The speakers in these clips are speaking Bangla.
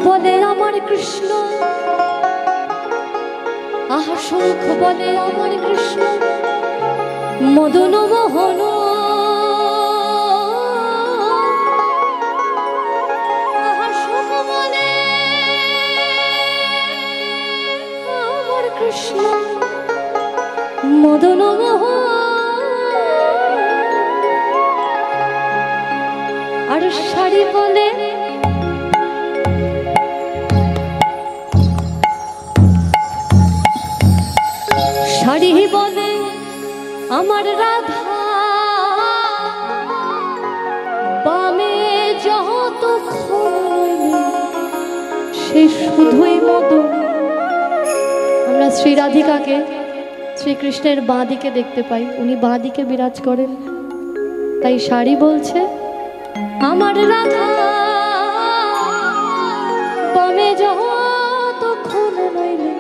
বলে আমার কৃষ্ণ, আহা সুখ বলে আমার কৃষ্ণ, মদন মোহন আহা সুখ বলে আমার কৃষ্ণ, মদন মোহন। আর শাড়ি বলে শাড়ি বলে আমার রাধা, বামে যত সে শুধুই মদন। আমরা শ্রী রাধিকাকে শ্রীকৃষ্ণের বাঁ দিকে দেখতে পাই, উনি বাঁ দিকে বিরাজ করেন। তাই শাড়ি বলছে আমার রাধা, বামে যত নইলে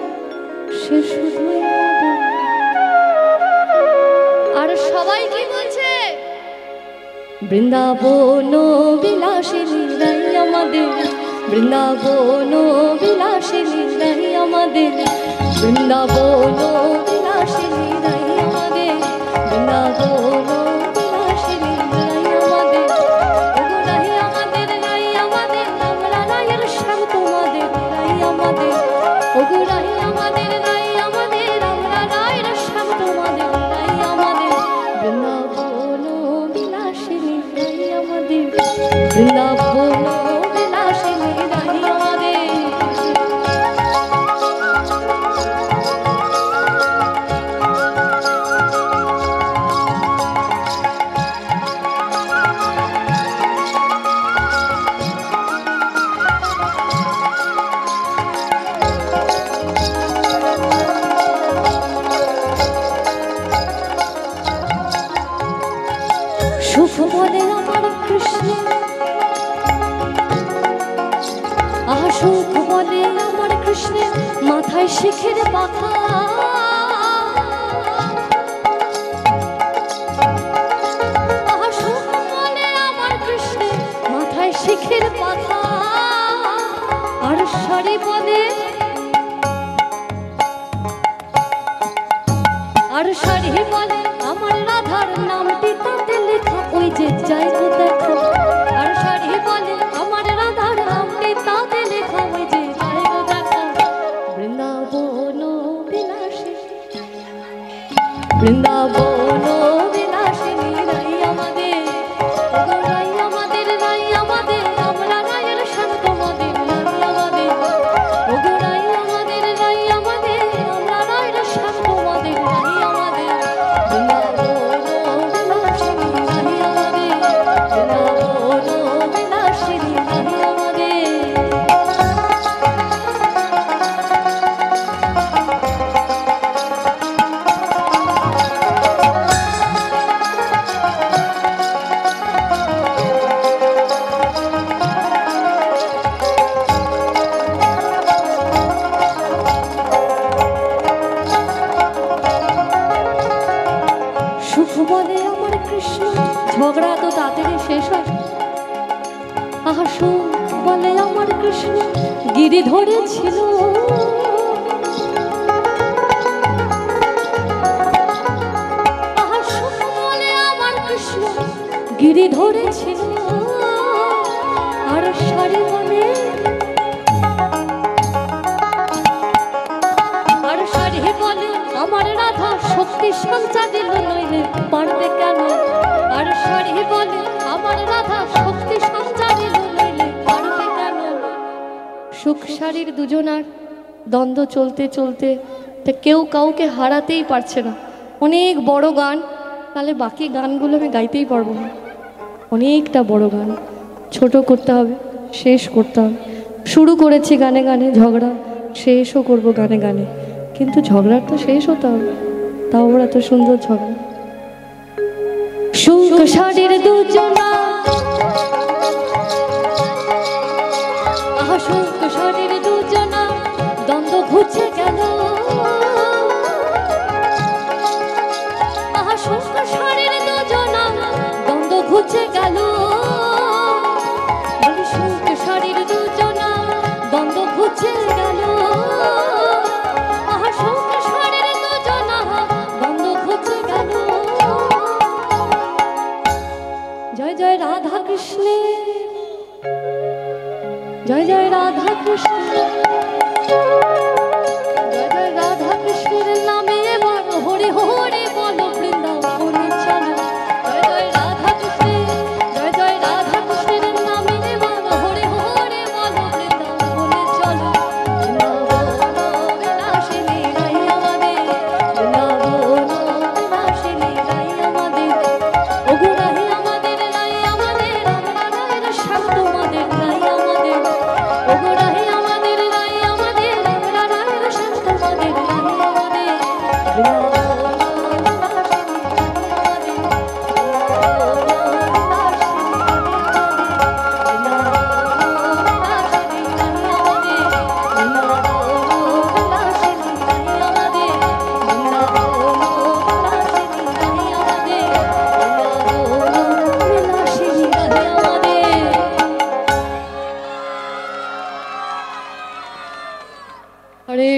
সে শুধুই মদন। আর সবাই কি বলছে? বৃন্দাবন বিলাসিনী রাই আমাদের, বৃন্দাবন বিলাসিনী রাই আমাদের, বৃন্দাবন বিলাসিনী রাই আমাদের, বৃন্দাবন বিলাসিনী রাই আমাদের। ওগো রাই আমাদের, রাই আমাদের, আমরা রায়ের শ্যাম তোমাদের রাই আমাদের। ওগো রাই আমাদের, রাই আমাদের, আমরা রায়ের শ্যাম তোমাদের রাই আমাদের। বৃন্দাবন বিলাসিনী রাই আমাদের, বৃন্দাবন বিলাসিনী রাই আমাদের। সুখ বলে আমার কৃষ্ণ, আহা সুখ বলে আমার কৃষ্ণ, মাথায় শিখের পাখা। আহা সুখ বলে আমার কৃষ্ণ, মাথায় শিখের পাখা। আর শাড়ি বলে, আর শাড়ি বলে আমার রাধার নামটি তাতে লেখা, ওই যে যাই তো দেখো। আর শাড়ি বলে আমার রাধার নামটি তাতে লেখা, ওই যে যাই তো দেখো। বৃন্দাবন বিলাসিনী, বৃন্দাবন বিলাসিনী রাই আমাদের। ওগো রাই আমাদের, রাই আমাদের, আমরা রায়ের শ্যাম তোমাদের রাই আমাদের। ওগো রাই আমাদের, রাই আমাদের, আমরা রায়ের শ্যাম তোমাদের রাই আমাদের। বৃন্দাবন বিলাসিনী রাই আমাদের, বৃন্দাবন বিলাসিনী রাই আমাদের। সুখ বলে আমার কৃষ্ণ, ঝগড়া তো তাড়াতাড়ি শেষ হয়। আহা সুখ বলে আমার কৃষ্ণ, গিরি ধরেছিল। আহা সুখ বলে আমার কৃষ্ণ, গিরি ধরেছিল। আর শাড়ি বলে, আর শাড়ি বলে আমার রাধা শক্তি সঞ্চারিল নইলে পারবে কেন। আর শাড়ি বলে আমার রাধা শক্তি সঞ্চারিল নইলে পারবে কেন। সুখ শাড়ির দুজনার দ্বন্দ্ব চলতে চলতে কেউ কাউকে হারাতেই পারছে না। অনেক বড় গান, তাহলে বাকি গানগুলো আমি গাইতেই পারবো না। অনেকটা বড় গান, ছোট করতে হবে, শেষ করতে হবে। শুরু করেছি গানে গানে ঝগড়া, শেষও করবো গানে গানে, কিন্তু ঝগড়ার তো শেষ হতে হবে। তাও ওরা তো সুন্দর ঝগড়া। সুখ শাড়ির দুজনা, আহা সুখ শাড়ির দুজনা, দ্বন্দ্ব ঘুচে গেল। আহা সুখ শাড়ির দুজনা, দ্বন্দ্ব ঘুচে গেল। সুখ শাড়ির দুজনা, জয় জয় রাধা কৃষ্ণ, জয় জয় রাধা কৃষ্ণের নামে এবার হরি হরি বলো বৃন্দাবনে চলো। জয় জয় রাধা কৃষ্ণের, জয় জয় রাধা কৃষ্ণের নামে এবার হরি হরি বলো বৃন্দাবনে চলো। বৃন্দাবন বিলাসিনী গাই আমাদের, বৃন্দাবন বিলাসিনী গাই আমাদের, ওগো রাহি আমাদের গাই আমাদের, আমরা রায়ের শ্যাম তোমাদের গাই আমাদের, ওগো রাহি আমাদের গাই আমাদের, আমরা রায়ের শ্যাম তোমাদের গাই আমাদের। হরে